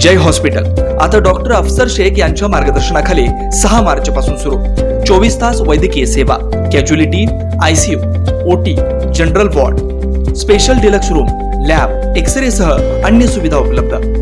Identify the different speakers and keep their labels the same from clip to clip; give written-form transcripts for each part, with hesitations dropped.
Speaker 1: जय hospital आता doctor अफसर शेख यांच्या मार्गदर्शनाखाली 6 मार्च पासून सुरू 24 तास वैद्यकीय सेवा, casualty, ICU, OT, general ward, special deluxe room, lab, x ray सह अन्य सुविधा उपलब्ध।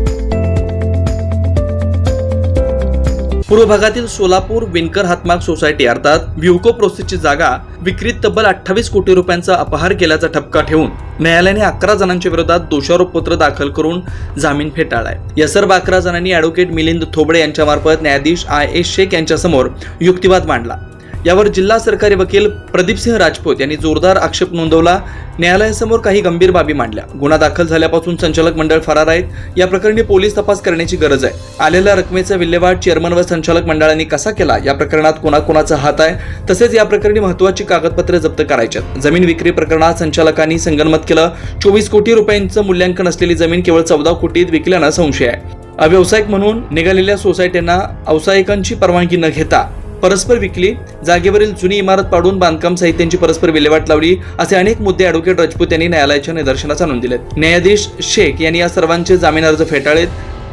Speaker 1: पूर्व भागातील सोलापूर विणकर हातमाग सोसायटी अर्थात व्ह्यूको प्रोसेसची जागा विक्रीत तब्बल 28 कोटी रुपयांचा अपहार केल्याचा ठपका ठेवून न्यायालयाने 11 जणांच्या विरोधात दोषारोपपत्र दाखल करून जामीन फेटाळलाय। या सर्व 11 जणांनी ॲडव्होकेट मिलिंद थोबडे यांच्यामार्फत न्यायाधीश IS शेख यांच्यासमोर युक्तिवाद मांडला। यावर जिल्हा सरकारी वकील प्रदीपसिंह राजपूत यांनी जोरदार आक्षेप नोंदवला। न्यायालयासमोर काही गंभीर बाबी मांडल्या। गुन्हा दाखल झाल्यापासून संचालक मंडळ फरार आहेत। या प्रकरणी पोलीस तपास करण्याची गरज आहे। आलेल्या रकमेचा विल्हेवाट चेअरमन व संचालक मंडळांनी कसा केला, या प्रकरणात कोणाकोणाचा हात आहे, तसेच या प्रकरणी महत्त्वाची कागदपत्रे जप्त करायची आहेत। जमीन विक्री प्रकरणात संचालकांनी संगनमत केलं। 24 कोटी रुपयांचं मूल्यांकन असलेली जमीन केवळ 14 कोटीत विकल्यानं संशय आहे। अव्यावसायिक म्हणून निघालेल्या सोसायट्यांना व्यावसायिकांची परवानगी न घेता परस्पर विकली, जागेवरील जुनी इमारत पाडून बांधकाम साहित्यांची परस्पर विल्हेवाट लावली, असे अनेक मुद्दे ॲडव्होकेट राजपूत यांनी न्यायालयाच्या निदर्शनास आणून दिलेत। न्यायाधीश शेख यांनी या सर्वांचे जामीन अर्ज फेटाळलेत।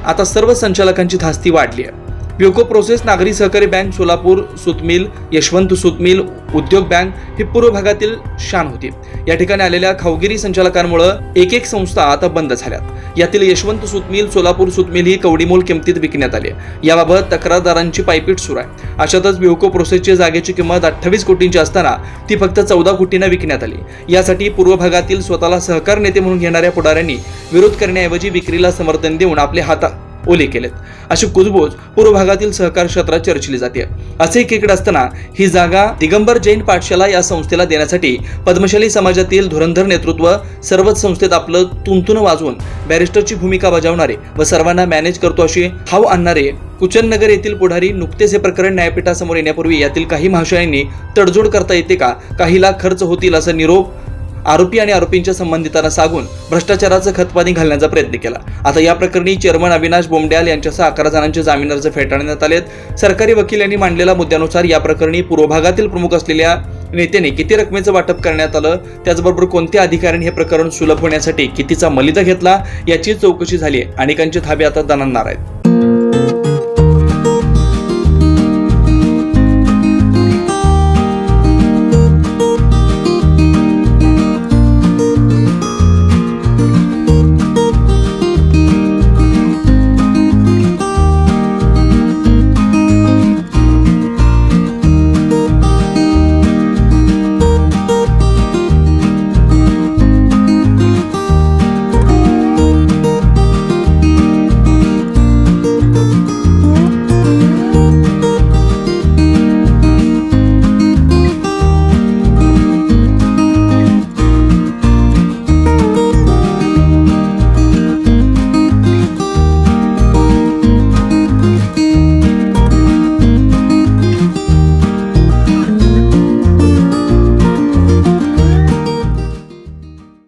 Speaker 1: आता सर्व संचालकांची धास्ती वाढली आहे। व्ह्यूको प्रोसेस, नागरी सहकारी बँक सोलापूर, सुतमिल, यशवंत सुतमिल, उद्योग बँक ही पूर्व भागातील शान होती। या ठिकाणी आलेल्या खावगिरी संचालकांमुळे एक संस्था आता बंद झाल्यात। यातील यशवंत सुतमिल, सोलापूर सुतमिल ही कवडीमोल किमतीत विकण्यात आली। याबाबत तक्रारदारांची पायपीट सुरू आहे। अशातच व्ह्यूको प्रोसेसची जागेची किंमत 28 कोटींची असताना ती फक्त 14 कोटींना विकण्यात आली। यासाठी पूर्व भागातील स्वतःला सहकार नेते म्हणून घेणाऱ्या पुढाऱ्यांनी विरोध करण्याऐवजी विक्रीला समर्थन देऊन आपले हात ओले केलेत। अशी कुजबूज पूर्व भागातील सहकार क्षेत्रात चर्चिली जाते। असे एकीकडे असताना ही जागा दिगंबर जैन पाठशाला या संस्थेला देण्यासाठी पद्मशाली समाजातील धुरंधर नेतृत्व सर्वच संस्थेत आपलं तुंतुन वाजवून बॅरिस्टरची भूमिका बजावणारे व सर्वांना मॅनेज करतो अशी हाव आणणारे कुचननगर येथील पुढारी नुकतेच हे प्रकरण न्यायपीठासमोर येण्यापूर्वी यातील काही महाशयांनी तडजोड करता येते का, काही लाख खर्च होतील असा निरोप आरोपी आणि आरोपींच्या संबंधितांना सांगून भ्रष्टाचाराचं खतपाणी घालण्याचा प्रयत्न केला। आता या प्रकरणी चेअरमन अविनाश बोमड्याल यांच्यासह 11 जणांचे जामीन अर्ज फेटाळण्यात आलेत। सरकारी वकील यांनी मांडलेल्या मुद्द्यानुसार या प्रकरणी पूर्व भागातील प्रमुख असलेल्या नेत्यांनी किती रकमेचं वाटप करण्यात आलं, त्याचबरोबर कोणत्या अधिकाऱ्यांनी हे प्रकरण सुलभ होण्यासाठी कितीचा मलिदा घेतला, याची चौकशी झाली आहे। अनेकांचे धाबे आता दणाणणार आहेत।